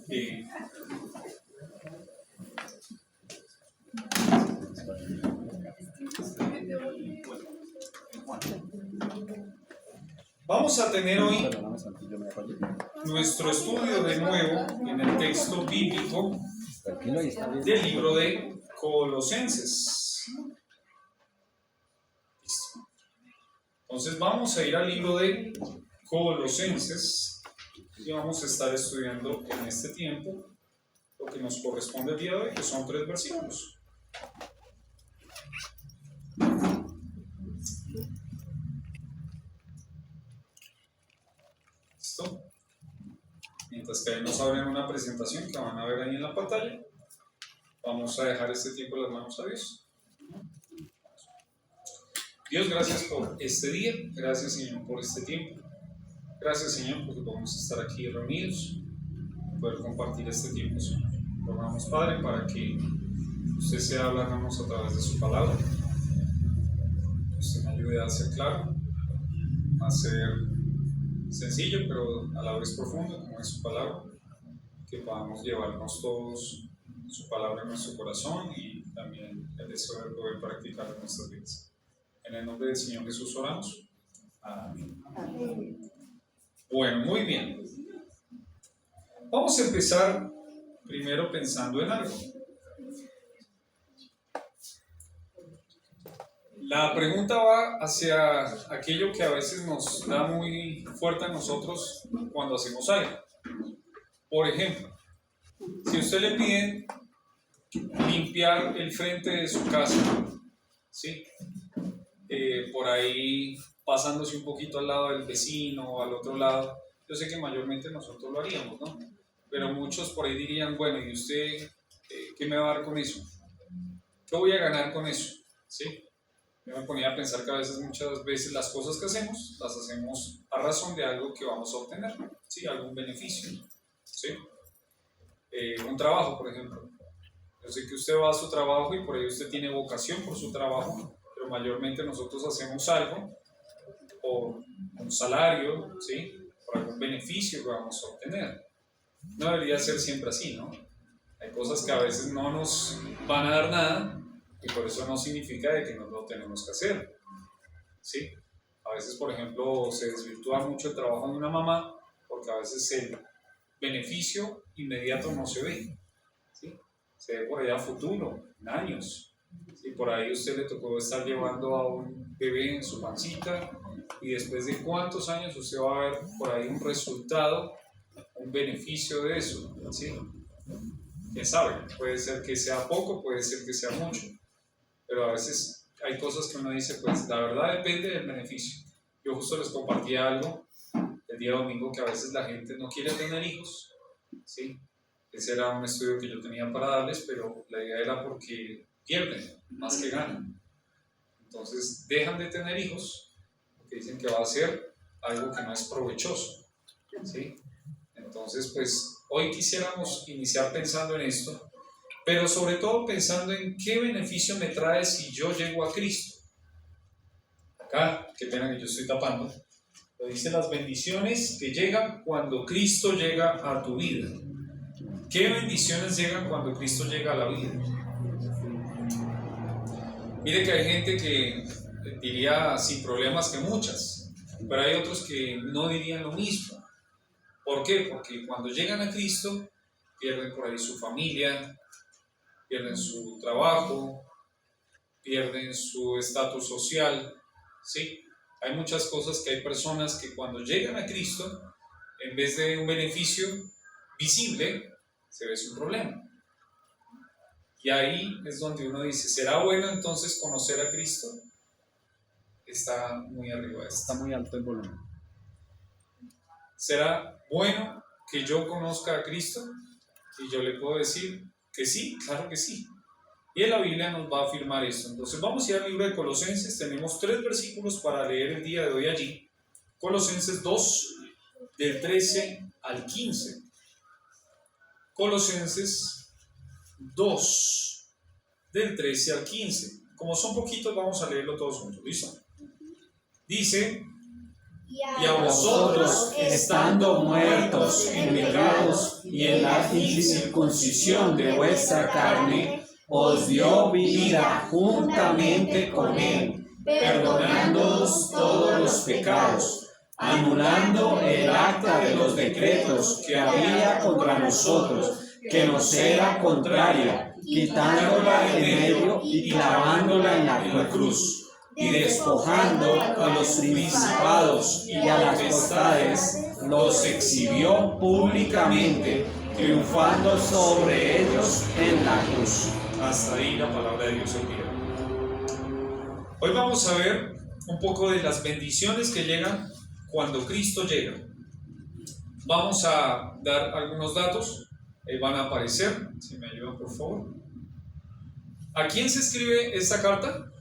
Eh, Vamos a tener hoy nuestro estudio de nuevo en el texto bíblico del libro de Colosenses. Listo. Entonces vamos a ir al libro de Colosenses y vamos a estar estudiando en este tiempo lo que nos corresponde el día de hoy, que son 3 versículos. ¿Listo? Mientras que ahí nos abren una presentación que van a ver ahí en la pantalla, vamos a dejar este tiempo en las manos a Dios. Dios, gracias por este día, gracias Señor por este tiempo, gracias Señor porque podemos estar aquí reunidos y poder compartir este tiempo, Señor. Rogamos, Padre, para que usted sea hablándonos a través de su palabra, que usted me ayude a ser claro, a ser sencillo pero a la vez profundo como es su palabra, que podamos llevarnos todos su palabra en nuestro corazón y también el deseo de poder practicar en nuestras vidas. En el nombre del Señor Jesús oramos. Amén. Bueno, muy bien. Vamos a empezar primero pensando en algo. La pregunta va hacia aquello que a veces nos da muy fuerte a nosotros cuando hacemos algo. Por ejemplo, si usted le pide limpiar el frente de su casa, ¿sí? Por ahí pasándose un poquito al lado del vecino o al otro lado, yo sé que mayormente nosotros lo haríamos, ¿no? Pero muchos por ahí dirían, bueno, ¿y usted qué me va a dar con eso? ¿Qué voy a ganar con eso? ¿Sí? Yo me ponía a pensar que a veces, muchas veces las cosas que hacemos, las hacemos a razón de algo que vamos a obtener, ¿sí? Algún beneficio, ¿sí? Un trabajo, por ejemplo. Yo sé que usted va a su trabajo y por ahí usted tiene vocación por su trabajo, pero mayormente nosotros hacemos algo por un salario, ¿sí? Por algún beneficio que vamos a obtener. No debería ser siempre así, ¿no? Hay cosas que a veces no nos van a dar nada y por eso no significa de que no lo tenemos que hacer, ¿sí? A veces, por ejemplo, se desvirtúa mucho el trabajo de una mamá porque a veces el beneficio inmediato no se ve, ¿sí? Se ve por allá a futuro, en años. Y por ahí usted le tocó estar llevando a un bebé en su pancita y después de cuántos años usted va a ver por ahí un resultado, un beneficio de eso, ¿sí? Quién sabe, puede ser que sea poco, puede ser que sea mucho, pero a veces hay cosas que uno dice, pues la verdad depende del beneficio. Yo justo les compartía algo el día domingo que a veces la gente no quiere tener hijos, ¿sí? Ese era un estudio que yo tenía para darles, pero la idea era porque pierden más que ganan. Entonces dejan de tener hijos porque dicen que va a ser algo que no es provechoso, ¿sí? Entonces, pues hoy quisiéramos iniciar pensando en esto, pero sobre todo pensando en qué beneficio me trae si yo llego a Cristo. Acá, qué pena que yo estoy tapando, lo dice las bendiciones que llegan cuando Cristo llega a tu vida. ¿Qué bendiciones llegan cuando Cristo llega a la vida? Mire que hay gente que diría sin problemas que muchas, pero hay otros que no dirían lo mismo. ¿Por qué? Porque cuando llegan a Cristo pierden por ahí su familia, pierden su trabajo, pierden su estatus social, ¿sí? Hay muchas cosas que hay personas que cuando llegan a Cristo, en vez de un beneficio visible, se ve su problema. Y ahí es donde uno dice, ¿será bueno entonces conocer a Cristo? Está muy arriba. Está muy alto el volumen. ¿Será bueno que yo conozca a Cristo? Y yo le puedo decir que sí, claro que sí. Y en la Biblia nos va a afirmar esto. Entonces vamos a ir al libro de Colosenses. Tenemos 3 versículos para leer el día de hoy allí. Colosenses 2, del 13 al 15. Colosenses 2, del 13 al 15. Como son poquitos, vamos a leerlo todos juntos. ¿Listo? Dice: Y a vosotros, estando muertos en pecados y en la incircuncisión de vuestra carne, os dio vida juntamente con él, perdonándoos todos los pecados, anulando el acta de los decretos que había contra nosotros, que nos era contraria, quitándola de medio y clavándola en la cruz, y despojando a los principados y a las potestades, los exhibió públicamente, triunfando sobre ellos en la cruz. Hasta ahí la palabra de Dios hoy día. Hoy vamos a ver un poco de las bendiciones que llegan cuando Cristo llega. Vamos a dar algunos datos, van a aparecer, si me ayudan por favor. ¿A quién se escribe esta carta?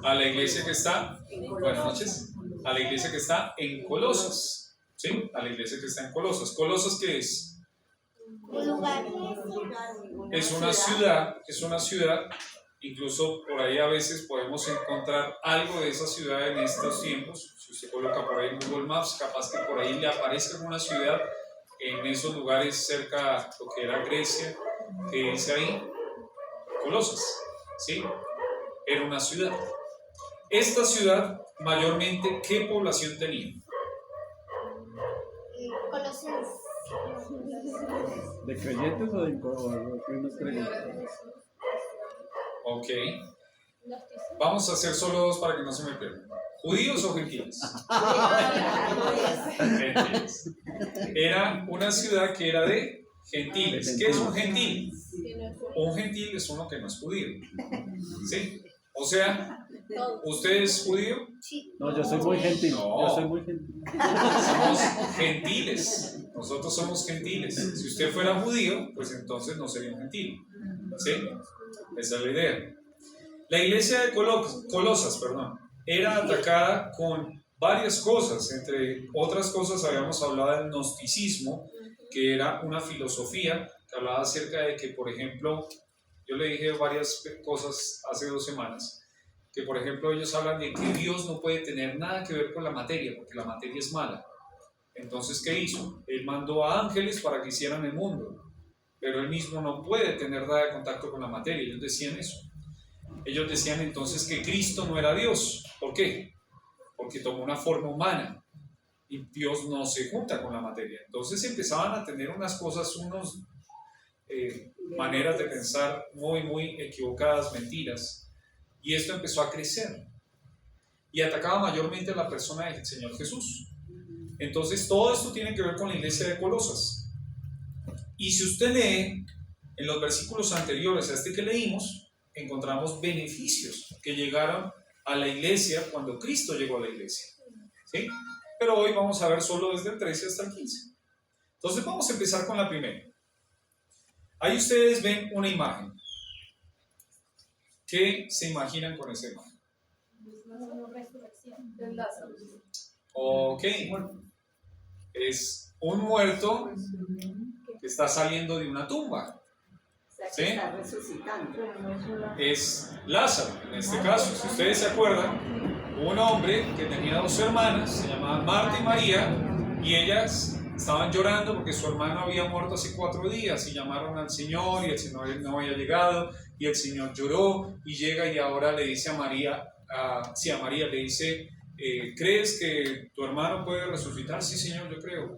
A la iglesia que está, buenas noches, a la iglesia que está en Colosas, ¿sí? A la iglesia que está en Colosas. ¿Colosas qué es? Un lugar. Es una ciudad, incluso por ahí a veces podemos encontrar algo de esa ciudad en estos tiempos. Si usted coloca por ahí en Google Maps, capaz que por ahí le aparezca una ciudad en esos lugares cerca de lo que era Grecia, que dice ahí Colosas, ¿sí? Era una ciudad. Esta ciudad, mayormente, ¿qué población tenía? Colosenses. ¿De creyentes o de no creyentes? Ok. Vamos a hacer solo dos para que no se me pierdan. ¿Judíos o gentiles? Gentiles. Era una ciudad que era de gentiles. ¿Qué es un gentil? Un gentil es uno que no es judío. ¿Sí? O sea, ¿usted es judío? Sí. No, yo soy muy gentil. No. Yo soy muy gentil. Somos gentiles. Nosotros somos gentiles. Si usted fuera judío, pues entonces no sería un gentil. ¿Sí? Esa es la idea. La iglesia de Colosas, era atacada con varias cosas. Entre otras cosas habíamos hablado del gnosticismo, que era una filosofía que hablaba acerca de que, por ejemplo, yo le dije varias cosas hace 2 semanas, que por ejemplo ellos hablan de que Dios no puede tener nada que ver con la materia, porque la materia es mala. Entonces, ¿qué hizo? Él mandó a ángeles para que hicieran el mundo, pero él mismo no puede tener nada de contacto con la materia. Ellos decían eso. Ellos decían entonces que Cristo no era Dios. ¿Por qué? Porque tomó una forma humana y Dios no se junta con la materia. Entonces empezaban a tener unas cosas, maneras de pensar muy equivocadas, mentiras, y esto empezó a crecer y atacaba mayormente a la persona del Señor Jesús. Entonces todo esto tiene que ver con la iglesia de Colosas, y si usted lee en los versículos anteriores a este que leímos, encontramos beneficios que llegaron a la iglesia cuando Cristo llegó a la iglesia, ¿sí? Pero hoy vamos a ver solo desde el 13 hasta el 15. Entonces vamos a empezar con la primera. Ahí ustedes ven una imagen. ¿Qué se imaginan con esa imagen? Ok, es un muerto que está saliendo de una tumba. ¿Sí? Está resucitando. Es Lázaro, en este caso. Si ustedes se acuerdan, un hombre que tenía 2 hermanas, se llamaban Marta y María, y ellas estaban llorando porque su hermano había muerto hace 4 días, y llamaron al Señor y el Señor no había llegado, y el Señor lloró y llega y ahora le dice a María, a María le dice, ¿crees que tu hermano puede resucitar? Sí, Señor, yo creo.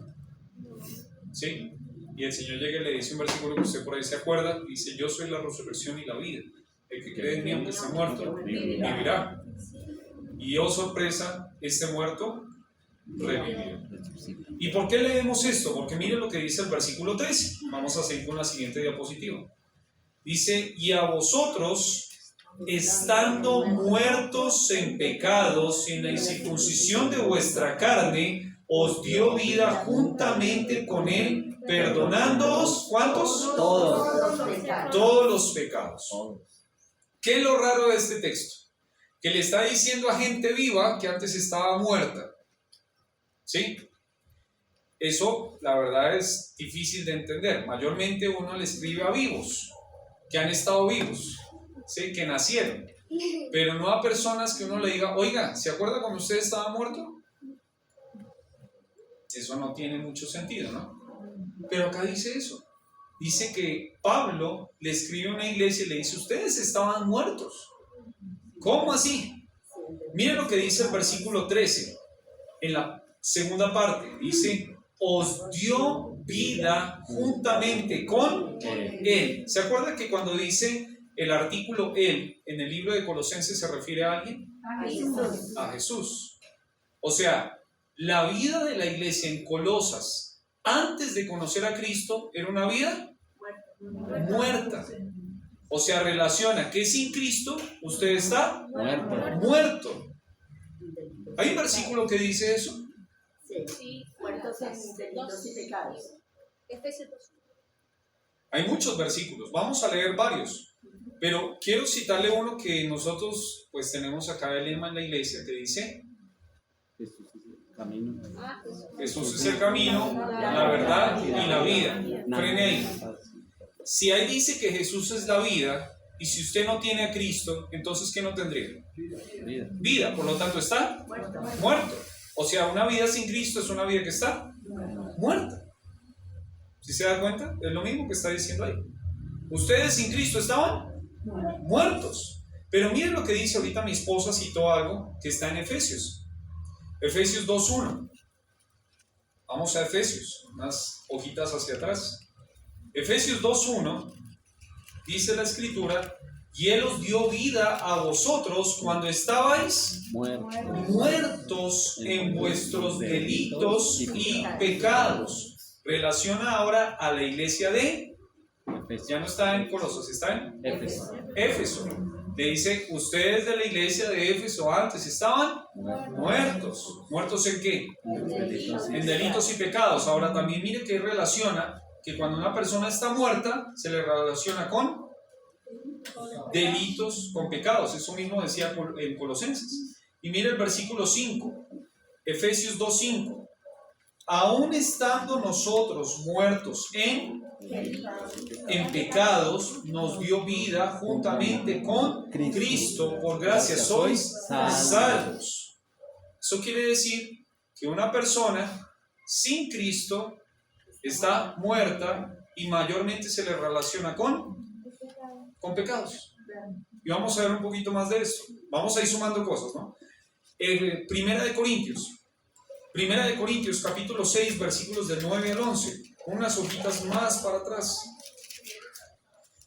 ¿Sí? Y el Señor llega y le dice un versículo que usted por ahí se acuerda, dice, yo soy la resurrección y la vida, el que cree en mí aunque esté muerto, vivirá. Y oh sorpresa, este muerto revivió. ¿Y por qué leemos esto? Porque miren lo que dice el versículo 13. Vamos a seguir con la siguiente diapositiva. Dice, y a vosotros, estando muertos en pecados y en la incircuncisión de vuestra carne, os dio vida juntamente con él, perdonándoos, ¿cuántos? Todos los pecados. ¿Qué es lo raro de este texto? Que le está diciendo a gente viva que antes estaba muerta. ¿Sí? Eso, la verdad, es difícil de entender. Mayormente uno le escribe a vivos, que han estado vivos, ¿sí? Que nacieron. pero no a personas que uno le diga, oiga, ¿se acuerda cuando usted estaba muerto? Eso no tiene mucho sentido, ¿no? Pero acá dice eso. Dice que Pablo le escribe a una iglesia y le dice, ustedes estaban muertos. ¿Cómo así? Miren lo que dice el versículo 13, en la segunda parte. Dice, os dio vida juntamente con Él. ¿Se acuerdan que cuando dice el artículo Él en el libro de Colosenses se refiere a alguien? A Jesús. O sea, la vida de la iglesia en Colosas, antes de conocer a Cristo, era una vida muerta. O sea, relaciona que sin Cristo usted está muerto. ¿Hay un versículo que dice eso? Sí, muertos en delitos y pecados. Hay muchos versículos, vamos a leer varios, pero quiero citarle uno que nosotros pues tenemos acá el lema en la iglesia que dice: Jesús es el camino. Jesús es el camino, la verdad y la vida. Frene ahí. Si ahí dice que Jesús es la vida, y si usted no tiene a Cristo, entonces ¿qué no tendría? Vida, por lo tanto está muerto. O sea, una vida sin Cristo es una vida que está muerta. ¿Sí se da cuenta? Es lo mismo que está diciendo ahí. Ustedes sin Cristo estaban muertos. Pero miren lo que dice ahorita mi esposa, citó algo que está en Efesios. Efesios 2.1. Vamos a Efesios, unas hojitas hacia atrás. Efesios 2.1 dice la escritura: y Él os dio vida a vosotros cuando estabais muertos en vuestros delitos y pecados. Relaciona ahora a la iglesia de, ya no está en Colosas, está en Éfeso. Le dice, ustedes de la iglesia de Éfeso antes estaban muertos. ¿Muertos en qué? En delitos y pecados. Ahora también mire que relaciona que cuando una persona está muerta se le relaciona con delitos, con pecados. Eso mismo decía en Colosenses. Y mire el versículo 5, Efesios 2.5. Aún estando nosotros muertos en pecados, nos dio vida juntamente con Cristo. Por gracia sois salvos. Eso quiere decir que una persona sin Cristo está muerta y mayormente se le relaciona con pecados. Y vamos a ver un poquito más de esto. Vamos a ir sumando cosas, ¿no? Primera de Corintios capítulo 6, versículos del 9 al 11, unas hojitas más para atrás.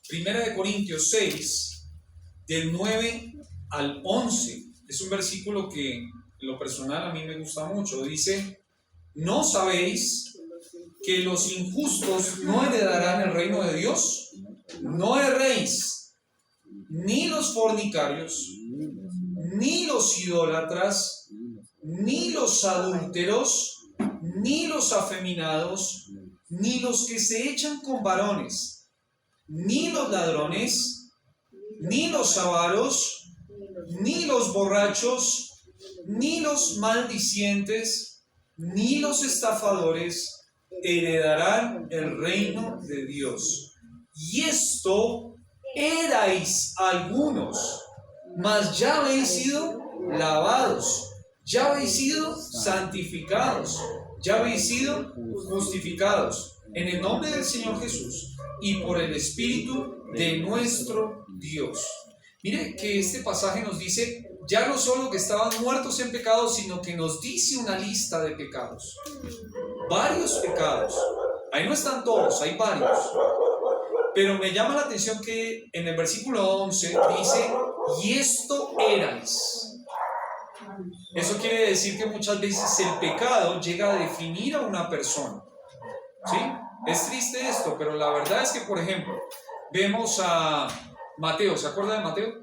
Primera de Corintios 6, del 9 al 11, es un versículo que en lo personal a mí me gusta mucho. Dice: ¿no sabéis que los injustos no heredarán el reino de Dios? No erréis, ni los fornicarios, ni los idólatras, ni los adúlteros, ni los afeminados, ni los que se echan con varones, ni los ladrones, ni los avaros, ni los borrachos, ni los maldicientes, ni los estafadores heredarán el reino de Dios. Y esto erais algunos, mas ya habéis sido lavados, ya habéis sido santificados, ya habéis sido justificados en el nombre del Señor Jesús y por el Espíritu de nuestro Dios. Mire que este pasaje nos dice ya no solo que estaban muertos en pecados, sino que nos dice una lista de pecados. Varios pecados. Ahí no están todos, hay varios. Pero me llama la atención que en el versículo 11 dice: y esto erais. Eso quiere decir que muchas veces el pecado llega a definir a una persona. ¿Sí? Es triste esto, pero la verdad es que, por ejemplo, vemos a Mateo. ¿Se acuerda de Mateo?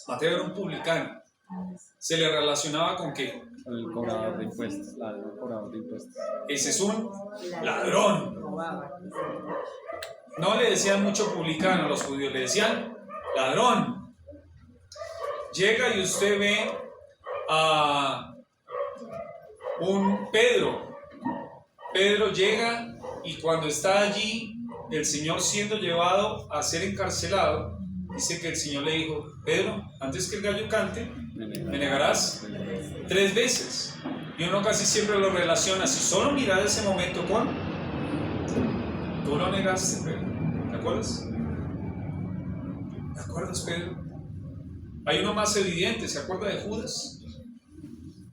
Mateo era un publicano. ¿Se le relacionaba con qué? Con el cobrador de impuestos. Ese es un ladrón. No le decían mucho publicano a los judíos, le decían ladrón. Llega y usted ve a un Pedro. Pedro llega y cuando está allí el Señor siendo llevado a ser encarcelado, dice que el Señor le dijo: Pedro, antes que el gallo cante, Me me negarás 3 veces. Y uno casi siempre lo relaciona, si solo miras ese momento con: tú lo negaste, Pedro. ¿Te acuerdas? ¿Te acuerdas, Pedro? Hay uno más evidente, ¿se acuerda de Judas?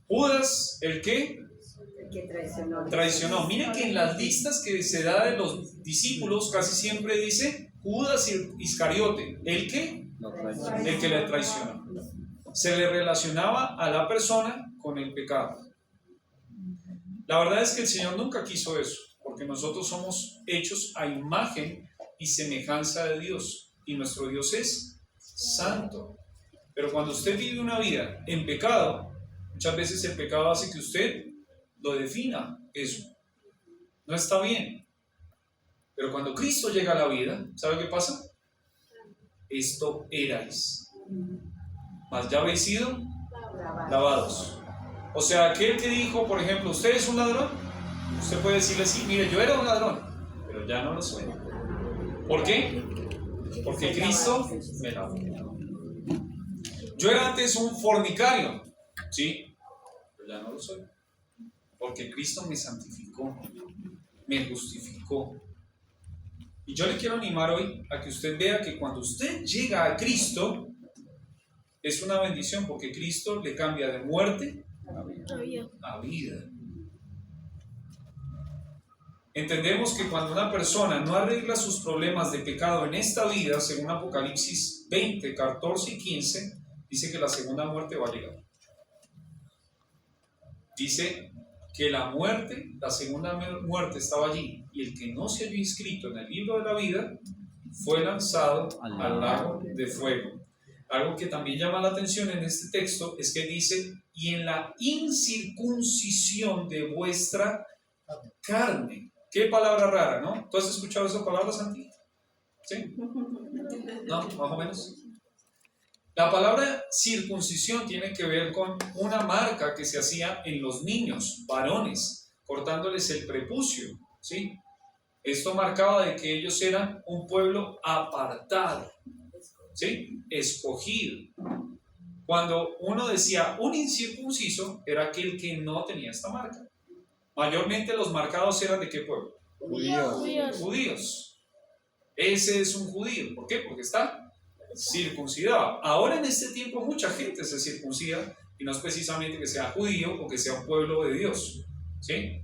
Judas, ¿el qué? El que traicionó. Traicionó. Miren que en las listas que se da de los discípulos casi siempre dice Judas Iscariote, ¿el qué? lo traicionó. El que le traicionó. Se le relacionaba a la persona con el pecado. La verdad es que el Señor nunca quiso eso, porque nosotros somos hechos a imagen y semejanza de Dios, y nuestro Dios es santo. Pero cuando usted vive una vida en pecado, muchas veces el pecado hace que usted lo defina eso. No está bien. Pero cuando Cristo llega a la vida, ¿sabe qué pasa? Esto erais, mas ya habéis sido lavados. O sea, aquel que dijo, por ejemplo, ¿usted es un ladrón? Usted puede decirle: sí, mire, yo era un ladrón, pero ya no lo soy. ¿Por qué? Porque Cristo me lavó. Yo era antes un fornicario, ¿sí? Pero ya no lo soy. Porque Cristo me santificó, me justificó. Y yo le quiero animar hoy a que usted vea que cuando usted llega a Cristo, es una bendición, porque Cristo le cambia de muerte a vida. Entendemos que cuando una persona no arregla sus problemas de pecado en esta vida, según Apocalipsis 20, 14 y 15, dice que la segunda muerte va a llegar. Dice que la muerte, la segunda muerte estaba allí, y el que no se halló inscrito en el libro de la vida fue lanzado al lago de fuego. Algo que también llama la atención en este texto es que dice: y en la incircuncisión de vuestra carne. Qué palabra rara, ¿no? ¿Tú has escuchado esa palabra, Santi? ¿Sí? ¿No? Más o menos. La palabra circuncisión tiene que ver con una marca que se hacía en los niños, varones, cortándoles el prepucio, ¿sí? Esto marcaba de que ellos eran un pueblo apartado, ¿sí? Escogido. Cuando uno decía un incircunciso, era aquel que no tenía esta marca. Mayormente los marcados eran ¿de qué pueblo? Judíos. Ese es un judío. ¿Por qué? Porque está circuncidado. Ahora en este tiempo mucha gente se circuncida, y no es precisamente que sea judío o que sea un pueblo de Dios, ¿sí?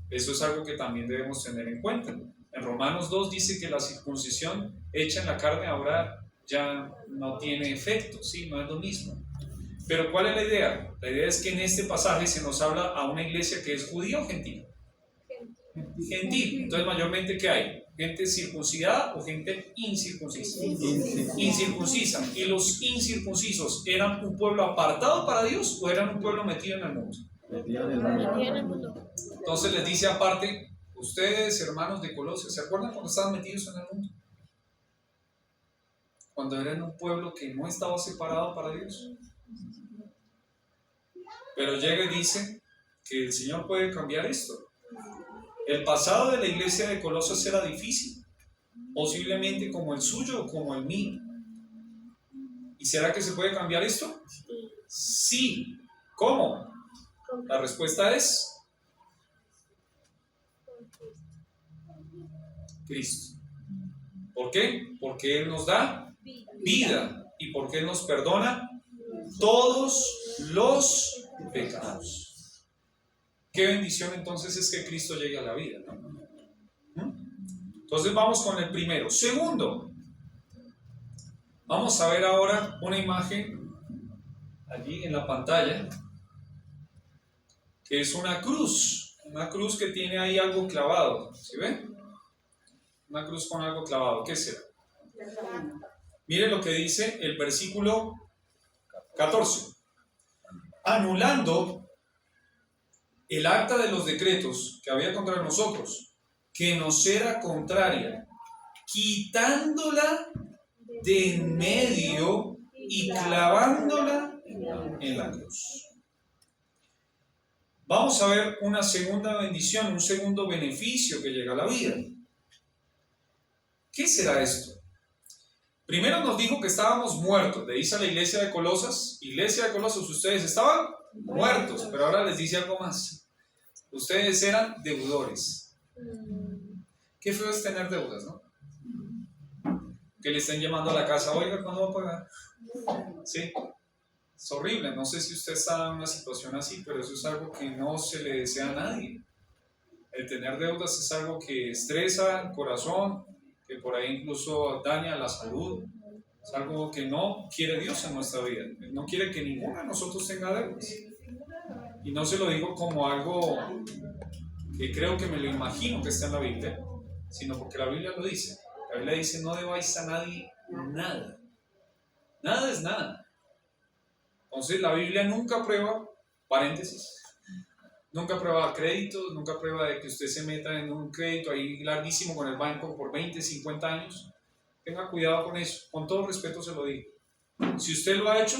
Eso es algo que también debemos tener en cuenta. En Romanos 2 dice que la circuncisión hecha en la carne ahora ya no tiene efecto, ¿sí? No es lo mismo. Pero ¿cuál es la idea? La idea es que en este pasaje se nos habla a una iglesia que es judía o gentil. Gentil. Entonces mayormente ¿qué hay? ¿Gente circuncidada o gente incircuncisa? Incircuncisa. ¿Y los incircuncisos eran un pueblo apartado para Dios o eran un pueblo metido en el mundo? Entonces les dice aparte: ustedes, hermanos de Colosas, ¿se acuerdan cuando estaban metidos en el mundo? Cuando eran un pueblo que no estaba separado para Dios. Pero llega y dice que el Señor puede cambiar esto. El pasado de la iglesia de Colosas era difícil, posiblemente como el suyo o como el mío. ¿Y será que se puede cambiar esto? Sí. ¿Cómo? La respuesta es Cristo. ¿Por qué? Porque Él nos da vida. ¿Y porque Él nos perdona todos los pecados? Qué bendición entonces es que Cristo llegue a la vida, ¿no? Entonces vamos con el primero. Segundo, vamos a ver ahora una imagen allí en la pantalla, que es una cruz que tiene ahí algo clavado. ¿Sí ven? Una cruz con algo clavado. ¿Qué será? Mire lo que dice el versículo 14. Anulando el acta de los decretos que había contra nosotros, que nos era contraria, quitándola de en medio y clavándola en la cruz. Vamos a ver una segunda bendición, un segundo beneficio que llega a la vida. ¿Qué será esto? Primero nos dijo que estábamos muertos. Le dice a la iglesia de Colosas, ustedes estaban muertos, pero ahora les dice algo más. Ustedes eran deudores. Qué feo es tener deudas, ¿no? Que le estén llamando a la casa, oiga, ¿cuándo va a pagar? Sí, es horrible. No sé si usted está en una situación así, pero eso es algo que no se le desea a nadie. El tener deudas es algo que estresa el corazón, que por ahí incluso daña la salud. Es algo que no quiere Dios en nuestra vida. Él no quiere que ninguno de nosotros tenga deudas. Y no se lo digo como algo que creo que me lo imagino que está en la Biblia, sino porque la Biblia lo dice. La Biblia dice, no debáis a nadie nada. Nada es nada. Entonces la Biblia nunca prueba, paréntesis, nunca prueba créditos, nunca prueba de que usted se meta en un crédito ahí larguísimo con el banco por 20, 50 años. Tenga cuidado con eso, con todo respeto se lo digo. Si usted lo ha hecho,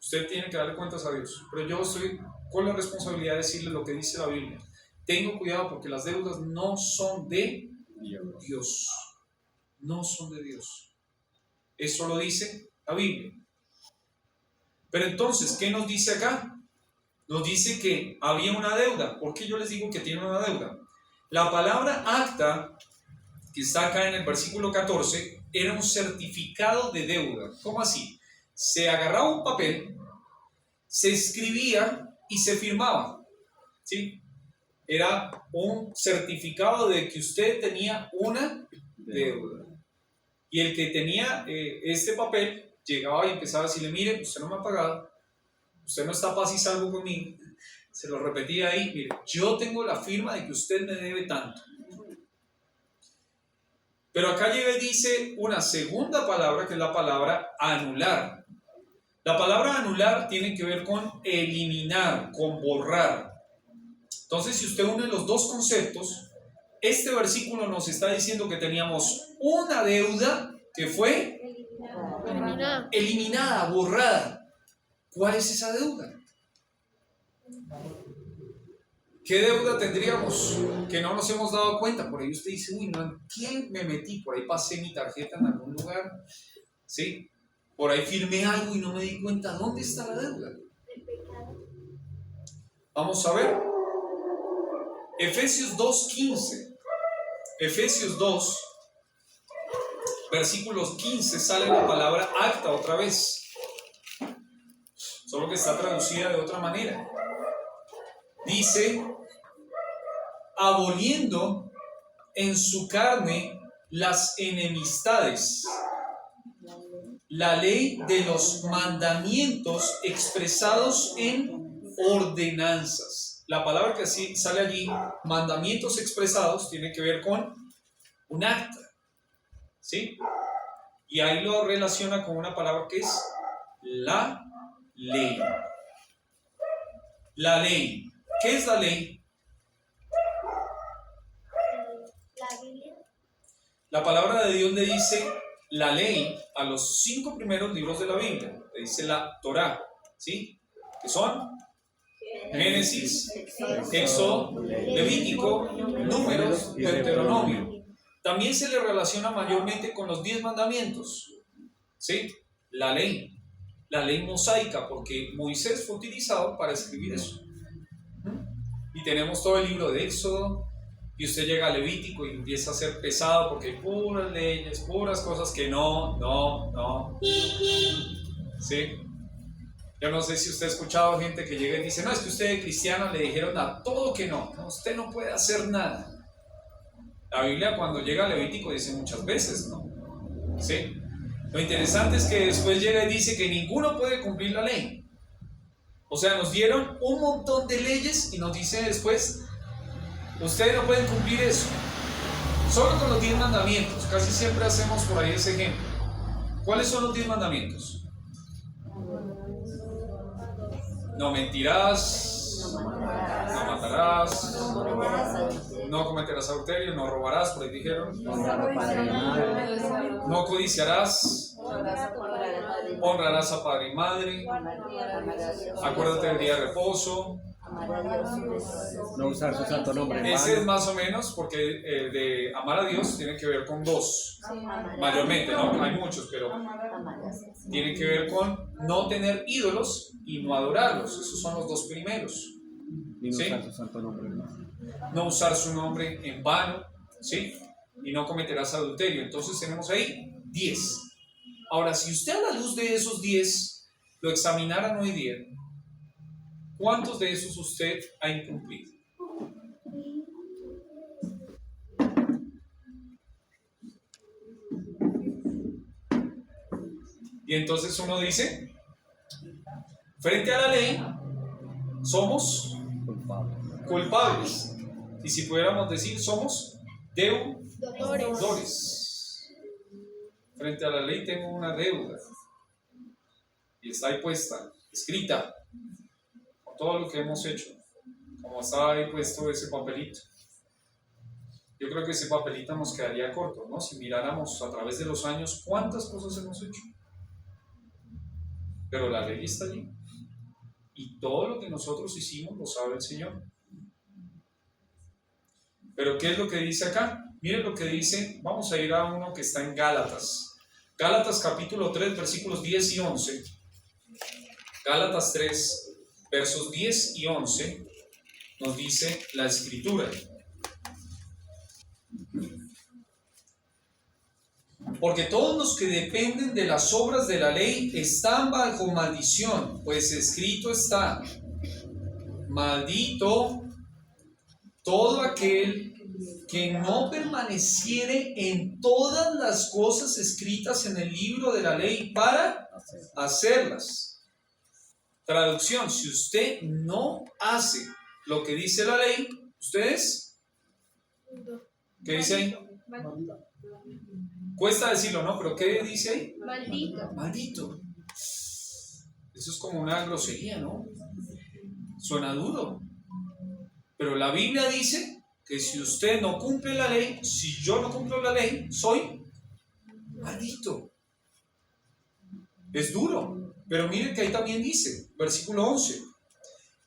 usted tiene que darle cuentas a Dios. Pero yo estoy con la responsabilidad de decirle lo que dice la Biblia. Tengo cuidado porque las deudas no son de Dios. No son de Dios. Eso lo dice la Biblia. Pero entonces, ¿qué nos dice acá? Nos dice que había una deuda. ¿Por qué yo les digo que tiene una deuda? La palabra acta, que está acá en el versículo 14, era un certificado de deuda. ¿Cómo así? Se agarraba un papel, se escribía y se firmaba. ¿Sí? Era un certificado de que usted tenía una deuda. Y el que tenía este papel llegaba y empezaba a decirle, mire, usted no me ha pagado, usted no está paz y salvo conmigo. Se lo repetía ahí, mire, yo tengo la firma de que usted me debe tanto. Pero acá llega y dice una segunda palabra, que es la palabra anular. La palabra anular tiene que ver con eliminar, con borrar. Entonces, si usted une los dos conceptos, este versículo nos está diciendo que teníamos una deuda que fue eliminada, borrada. ¿Cuál es esa deuda? ¿Qué deuda tendríamos que no nos hemos dado cuenta? Por ahí usted dice, uy, no, ¿en qué me metí? Por ahí pasé mi tarjeta en algún lugar, ¿sí? Por ahí firmé algo y no me di cuenta. ¿Dónde está la deuda? Vamos a ver. Efesios 2:15. Efesios 2, versículos 15, sale la palabra acta otra vez. Solo que está traducida de otra manera. Dice, aboliendo en su carne las enemistades, la ley de los mandamientos expresados en ordenanzas. La palabra que así sale allí, mandamientos expresados, tiene que ver con un acta, ¿sí? Y ahí lo relaciona con una palabra que es la ley. La ley. ¿Qué es la ley? La Biblia. La palabra de Dios le dice la ley a los 5 primeros libros de la Biblia. Le dice la Torá, ¿sí? Que son Génesis, Éxodo, Levítico, Números, Deuteronomio. También se le relaciona mayormente con los 10 mandamientos, ¿sí? La ley mosaica, porque Moisés fue utilizado para escribir eso. Y tenemos todo el libro de Éxodo, y usted llega a Levítico y empieza a ser pesado porque hay puras leyes, puras cosas que no. ¿Sí? Yo no sé si usted ha escuchado gente que llega y dice, no, es que usted de cristiano le dijeron a todo que no, usted no puede hacer nada. La Biblia cuando llega a Levítico dice muchas veces, ¿no? ¿Sí? Lo interesante es que después llega y dice que ninguno puede cumplir la ley. O sea, nos dieron un montón de leyes y nos dice después, ustedes no pueden cumplir eso. Solo con los 10 mandamientos, casi siempre hacemos por ahí ese ejemplo. ¿Cuáles son los 10 mandamientos? No mentirás, no matarás, no cometerás adulterio, no robarás, por ahí dijeron, no codiciarás, honrarás a padre y madre, acuérdate del día de reposo, No usar su santo nombre en Ese es vano. más o menos porque de amar a Dios tiene que ver con dos, mayormente, ¿no? Hay muchos, pero tiene que ver con no tener ídolos y no adorarlos. Esos son los dos primeros. Ni ¿Sí? usar su santo nombre en vano. No usar su nombre en vano, ¿sí? Y no cometerás adulterio. Entonces tenemos ahí 10. Ahora, si usted a la luz de esos 10 lo examinaran hoy día, ¿cuántos de esos usted ha incumplido? Y entonces uno dice, frente a la ley, somos Culpable. culpables. Y si pudiéramos decir, somos deudores. Frente a la ley tengo una deuda. Y está ahí puesta, escrita, con todo lo que hemos hecho. Como estaba ahí puesto ese papelito. Yo creo que ese papelito nos quedaría corto, ¿no? Si miráramos a través de los años cuántas cosas hemos hecho. Pero la ley está allí. Y todo lo que nosotros hicimos lo sabe el Señor. Pero ¿qué es lo que dice acá? Miren lo que dice, vamos a ir a uno que está en Gálatas. Gálatas capítulo 3, versículos 10 y 11. Gálatas 3, versos 10 y 11, nos dice la Escritura. Porque todos los que dependen de las obras de la ley están bajo maldición, pues escrito está, maldito todo aquel que no permaneciere en todas las cosas escritas en el libro de la ley para hacerlas. Traducción, si usted no hace lo que dice la ley, ¿ustedes? ¿Qué dice ahí? Cuesta decirlo, ¿no? Pero ¿qué dice ahí? Maldito. Maldito. Eso es como una grosería, ¿no? Suena duro. Pero la Biblia dice que si usted no cumple la ley, si yo no cumplo la ley, soy maldito. Es duro. Pero miren que ahí también dice, versículo 11,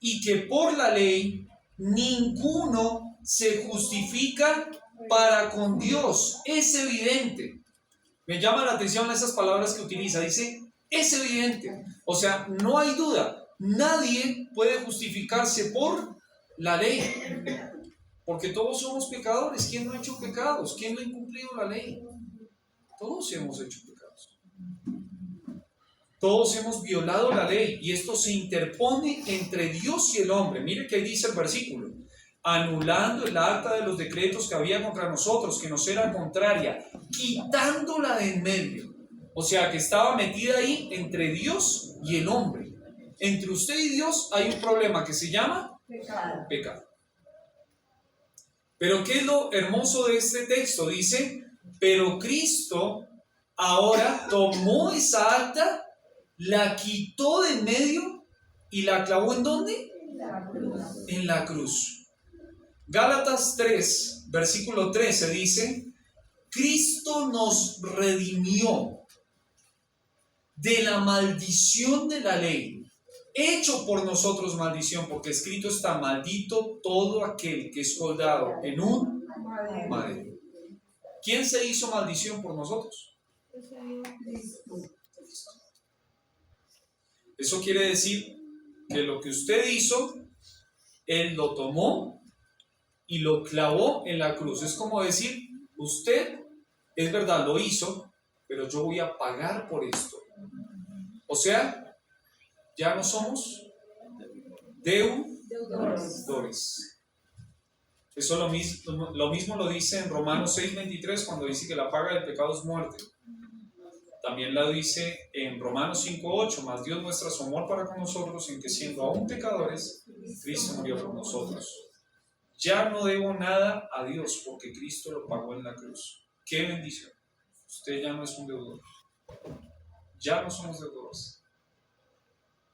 y que por la ley ninguno se justifica para con Dios. Es evidente. Me llama la atención esas palabras que utiliza. Dice, es evidente. O sea, no hay duda. Nadie puede justificarse por la ley. Porque todos somos pecadores. ¿Quién no ha hecho pecados? ¿Quién no ha incumplido la ley? Todos hemos hecho pecados. Todos hemos violado la ley. Y esto se interpone entre Dios y el hombre. Mire que ahí dice el versículo. Anulando el acta de los decretos que había contra nosotros, que nos era contraria, quitándola de en medio. O sea, que estaba metida ahí entre Dios y el hombre. Entre usted y Dios hay un problema que se llama pecado. Pero ¿qué es lo hermoso de este texto? Dice, pero Cristo ahora tomó esa acta, la quitó de en medio y la clavó ¿en dónde? En la cruz. Gálatas 3, versículo 13 dice, Cristo nos redimió de la maldición de la ley, hecho por nosotros maldición, porque escrito está, maldito todo aquel que es colgado en un madero. ¿Quién se hizo maldición por nosotros? Eso quiere decir que lo que usted hizo, Él lo tomó y lo clavó en la cruz. Es como decir, usted, es verdad, lo hizo, pero yo voy a pagar por esto. O sea, ya no somos deudores. Eso lo mismo lo dice en Romanos 6:23 cuando dice que la paga del pecado es muerte. También la dice en Romanos 5:8, mas Dios muestra su amor para con nosotros en que siendo aún pecadores, Cristo murió por nosotros. Ya no debo nada a Dios porque Cristo lo pagó en la cruz. ¡Qué bendición! Usted ya no es un deudor. Ya no somos deudores.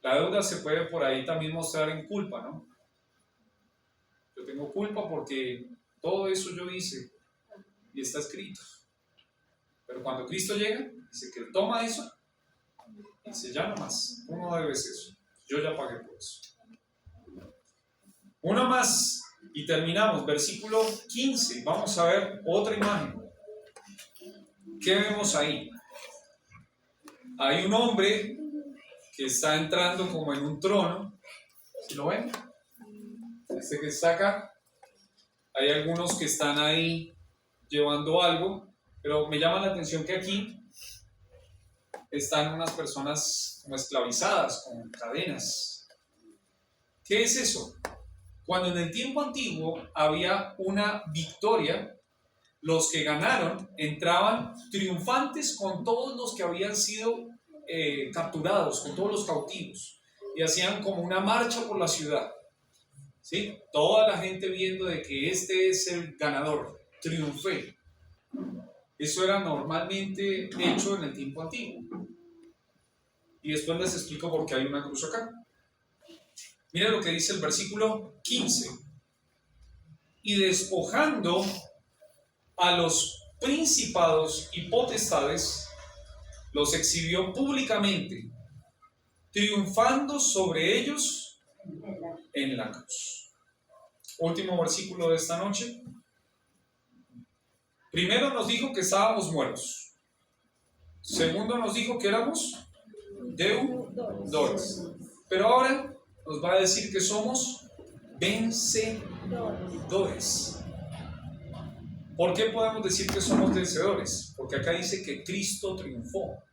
La deuda se puede por ahí también mostrar en culpa, ¿no? Yo tengo culpa porque todo eso yo hice y está escrito. Pero cuando Cristo llega, dice que Él toma eso y dice, ya no más, uno debe eso. Yo ya pagué por eso. Una más y terminamos. Versículo 15. Vamos a ver otra imagen. ¿Qué vemos ahí? Hay un hombre que está entrando como en un trono. ¿Sí lo ven? Este que está acá. Hay algunos que están ahí llevando algo, pero me llama la atención que aquí están unas personas como esclavizadas, con cadenas. ¿Qué es eso? Cuando en el tiempo antiguo había una victoria, los que ganaron entraban triunfantes con todos los que habían sido capturados, con todos los cautivos, y hacían como una marcha por la ciudad, ¿sí? Toda la gente viendo de que este es el ganador, triunfé. Eso era normalmente hecho en el tiempo antiguo. Y después les explico por qué hay una cruz acá. Miren lo que dice el versículo 15. Y despojando a los principados y potestades, los exhibió públicamente, triunfando sobre ellos en la cruz. Último versículo de esta noche. Primero nos dijo que estábamos muertos. Segundo nos dijo que éramos deudores. Pero ahora nos va a decir que somos vencedores. ¿Por qué podemos decir que somos vencedores? Porque acá dice que Cristo triunfó.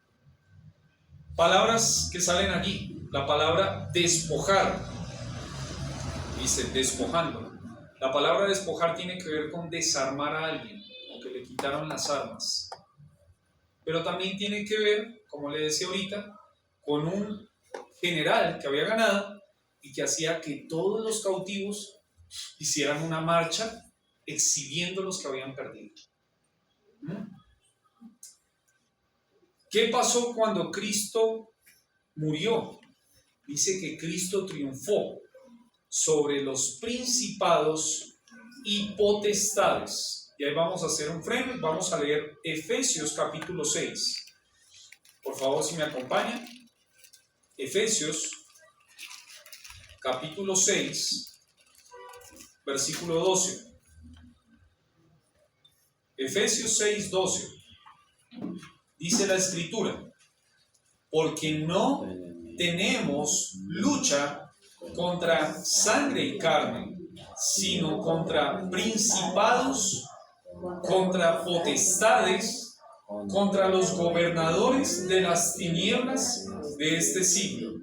Palabras que salen allí. La palabra despojar. Dice despojando. La palabra despojar tiene que ver con desarmar a alguien, o que le quitaron las armas. Pero también tiene que ver, como le decía ahorita, con un general que había ganado y que hacía que todos los cautivos hicieran una marcha exhibiendo los que habían perdido. ¿Qué pasó cuando Cristo murió? Dice que Cristo triunfó sobre los principados y potestades. Y ahí vamos a hacer un freno y vamos a leer Efesios capítulo 6. Por favor, si me acompañan. Efesios capítulo 6, versículo 12. Efesios 6, 12. Dice la Escritura: porque no tenemos lucha contra sangre y carne, sino contra principados, contra potestades, contra los gobernadores de las tinieblas de este siglo,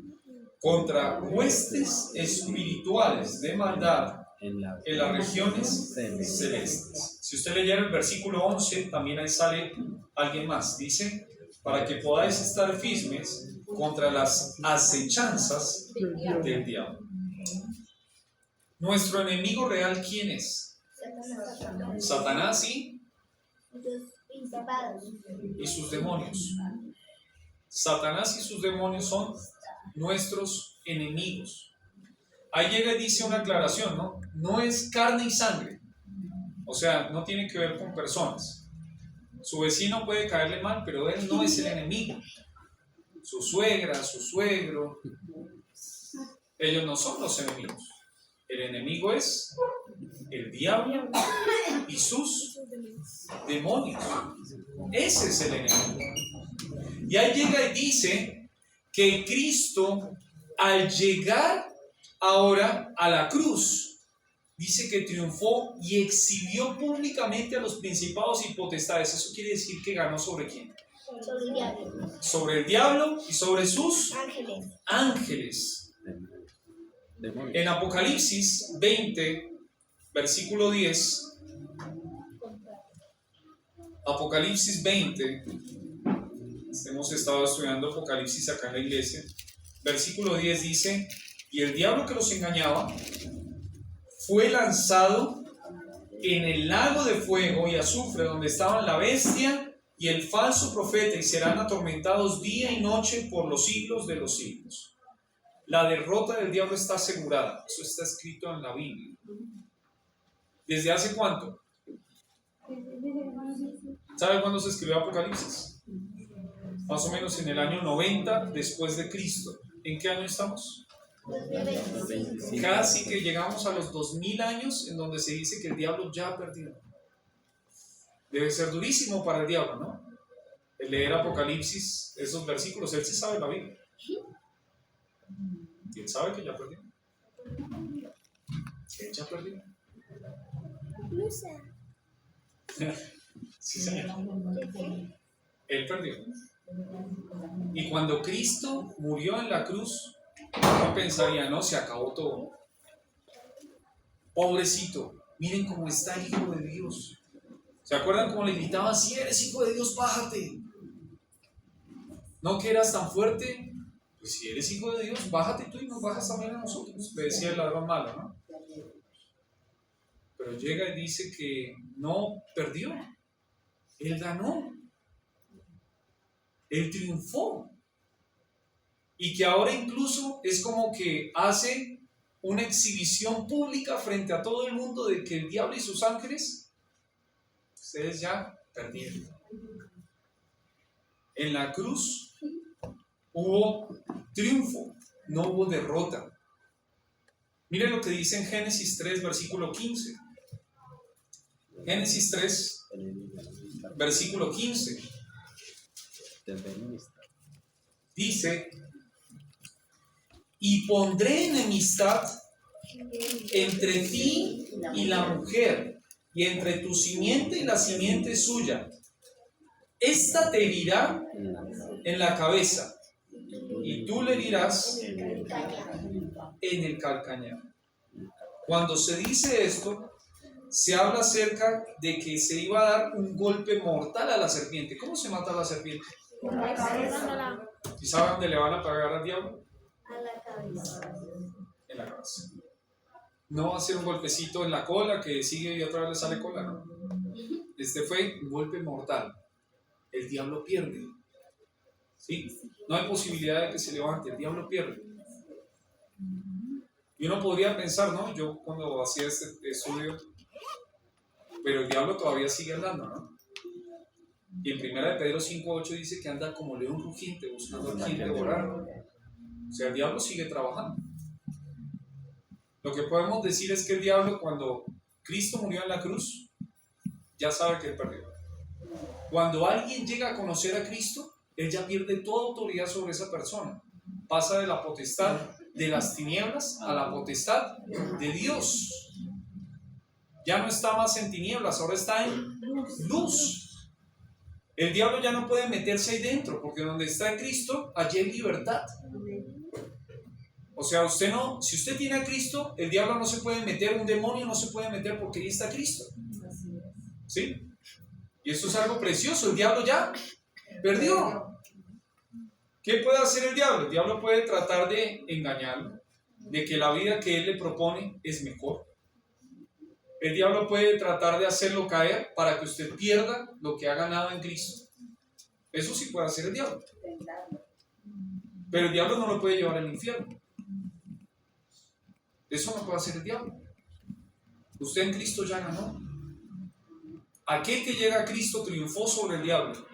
contra huestes espirituales de maldad en las regiones celestes. Si usted leyera el versículo 11, también ahí sale alguien más. Dice: para que podáis estar firmes contra las acechanzas del diablo. Nuestro enemigo real, ¿quién es? Satanás y sus demonios. Satanás y sus demonios son nuestros enemigos. Ahí llega y dice una aclaración, ¿no? No es carne y sangre. O sea, no tiene que ver con personas. Su vecino puede caerle mal, pero él no es el enemigo. Su suegra, su suegro, ellos no son los enemigos. El enemigo es el diablo y sus demonios. Ese es el enemigo. Y ahí llega y dice que Cristo, al llegar ahora a la cruz, dice que triunfó y exhibió públicamente a los principados y potestades. Eso quiere decir que ganó ¿sobre quién? Sobre el diablo. Sobre el diablo y sobre sus ángeles. En Apocalipsis 20, versículo 10. Apocalipsis 20. Hemos estado estudiando Apocalipsis acá en la iglesia. Versículo 10 dice: y el diablo que los engañaba fue lanzado en el lago de fuego y azufre, donde estaban la bestia y el falso profeta, y serán atormentados día y noche por los siglos de los siglos. La derrota del diablo está asegurada. Eso está escrito en la Biblia. ¿Desde hace cuánto? ¿Sabe cuándo se escribió Apocalipsis? Más o menos en el año 90 después de Cristo. ¿En qué año estamos? 2025. Casi que llegamos a los 2000 años en donde se dice que el diablo ya ha perdido. Debe ser durísimo para el diablo, ¿no? El leer Apocalipsis, esos versículos, él sí sabe la Biblia. Y él sabe que ya perdió. Él ya perdió. No sé. Sí, señor. Él perdió. Y cuando Cristo murió en la cruz, uno pensaría, no, se acabó todo. Pobrecito, miren cómo está el Hijo de Dios. ¿Se acuerdan cómo le gritaban, si eres Hijo de Dios, bájate? ¿No que eras tan fuerte? Pues si eres Hijo de Dios, bájate tú y nos bajas también a nosotros, le decía el ladrón malo, ¿no? Pero llega y dice que no perdió, él ganó, él triunfó, y que ahora incluso es como que hace una exhibición pública frente a todo el mundo de que el diablo y sus ángeles, ustedes ya perdieron. En la cruz hubo triunfo, no hubo derrota. Miren lo que dice en Génesis 3, versículo 15. Génesis 3, versículo 15. Dice, y pondré enemistad entre ti y la mujer, y entre tu simiente y la simiente suya. Esta te herirá en la cabeza, y tú le herirás en el calcañar. Cuando se dice esto, se habla acerca de que se iba a dar un golpe mortal a la serpiente. ¿Cómo se mata a la serpiente? ¿Y saben dónde le van a pagar al diablo? A la cabeza. En la cabeza. No va a ser un golpecito en la cola que sigue y otra vez le sale cola, no. Este fue un golpe mortal. El diablo pierde. ¿Sí? No hay posibilidad de que se levante, el diablo pierde. Y uno podría pensar, ¿no? Yo cuando hacía este estudio, pero el diablo todavía sigue andando, ¿no? Y en 1 de Pedro 5:8 dice que anda como león rugiente buscando a quien devorar. O sea, el diablo sigue trabajando. Lo que podemos decir es que el diablo, cuando Cristo murió en la cruz, ya sabe que él perdió. Cuando alguien llega a conocer a Cristo, él ya pierde toda autoridad sobre esa persona. Pasa de la potestad de las tinieblas a la potestad de Dios. Ya no está más en tinieblas, ahora está en luz. El diablo ya no puede meterse ahí dentro, porque donde está Cristo, allí hay libertad. O sea, usted no, si usted tiene a Cristo, el diablo no se puede meter, un demonio no se puede meter porque ahí está Cristo. ¿Sí? Y esto es algo precioso, el diablo ya perdió. ¿Qué puede hacer el diablo? El diablo puede tratar de engañarlo, de que la vida que él le propone es mejor. El diablo puede tratar de hacerlo caer para que usted pierda lo que ha ganado en Cristo. Eso sí puede hacer el diablo. Pero el diablo no lo puede llevar al infierno. Eso no puede hacer el diablo. Usted en Cristo ya ganó. Aquel que llega a Cristo triunfó sobre el diablo.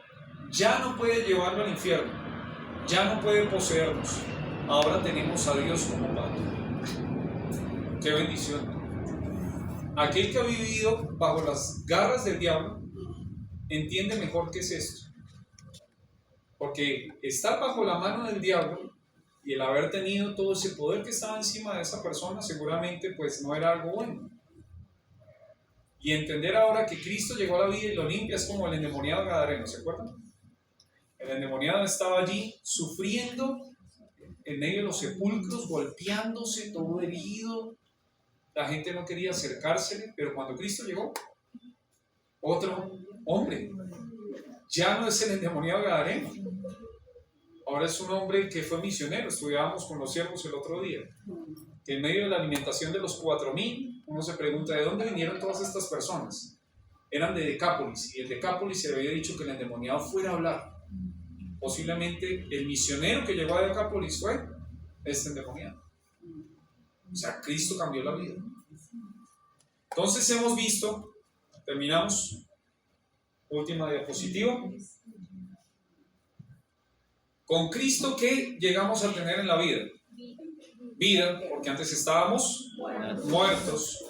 Ya no puede llevarlo al infierno. Ya no puede poseernos. Ahora tenemos a Dios como Padre. ¡Qué bendición! Aquel que ha vivido bajo las garras del diablo entiende mejor qué es esto. Porque estar bajo la mano del diablo y el haber tenido todo ese poder que estaba encima de esa persona seguramente pues no era algo bueno. Y entender ahora que Cristo llegó a la vida y lo limpia es como el endemoniado gadareno, ¿se acuerdan? El endemoniado estaba allí sufriendo en medio de los sepulcros, golpeándose, todo herido. La gente no quería acercársele, pero cuando Cristo llegó, otro hombre, ya no es el endemoniado gadareno, ahora es un hombre que fue misionero. Estudiábamos con los siervos el otro día, que en medio de la alimentación de los 4000, uno se pregunta, ¿de dónde vinieron todas estas personas? Eran de Decápolis, y en Decápolis se había dicho que el endemoniado fuera a hablar. Posiblemente el misionero que llegó a Decápolis fue este endemoniado. O sea, Cristo cambió la vida. Entonces hemos visto, terminamos, última diapositiva. Con Cristo, ¿qué llegamos a tener en la vida? vida, porque antes estábamos muertos.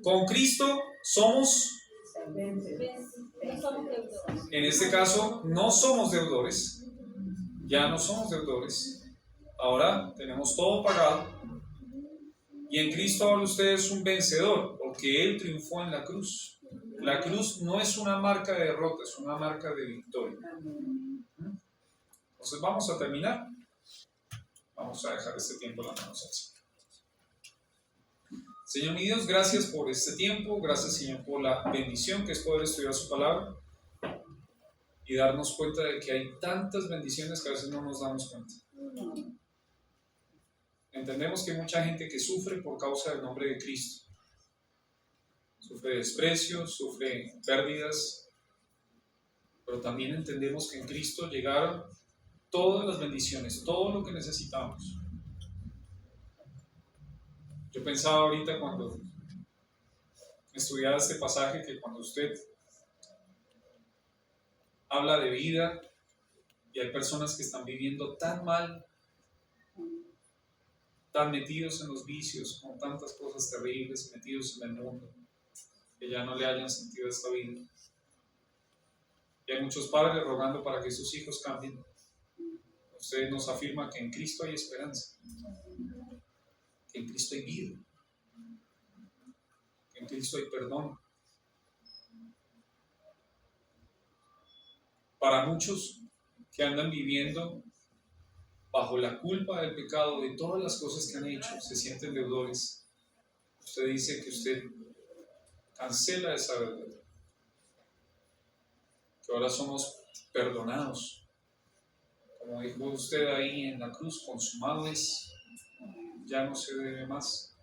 Con Cristo somos, No somos deudores. en este caso, no somos deudores, ya no somos deudores, ahora tenemos todo pagado, y en Cristo ahora usted es un vencedor, porque Él triunfó en la cruz. La cruz no es una marca de derrota, es una marca de victoria. Entonces vamos a terminar. Vamos a dejar este tiempo en las manos del Señor. Señor mi Dios, gracias por este tiempo, gracias Señor por la bendición que es poder estudiar su palabra y darnos cuenta de que hay tantas bendiciones que a veces no nos damos cuenta. Entendemos que hay mucha gente que sufre por causa del nombre de Cristo. Sufre desprecio, sufre pérdidas, pero también entendemos que en Cristo llegaron todas las bendiciones, todo lo que necesitamos. Yo pensaba ahorita cuando estudiaba este pasaje que cuando usted habla de vida y hay personas que están viviendo tan mal, tan metidos en los vicios, con tantas cosas terribles, metidos en el mundo, que ya no le hayan sentido esta vida. Y hay muchos padres rogando para que sus hijos cambien. Usted nos afirma que en Cristo hay esperanza, que en Cristo hay vida, que en Cristo hay perdón. Para muchos que andan viviendo bajo la culpa del pecado, de todas las cosas que han hecho, se sienten deudores, usted dice que usted cancela esa deuda, que ahora somos perdonados. Como dijo usted ahí en la cruz, consumado es, ya no se debe más.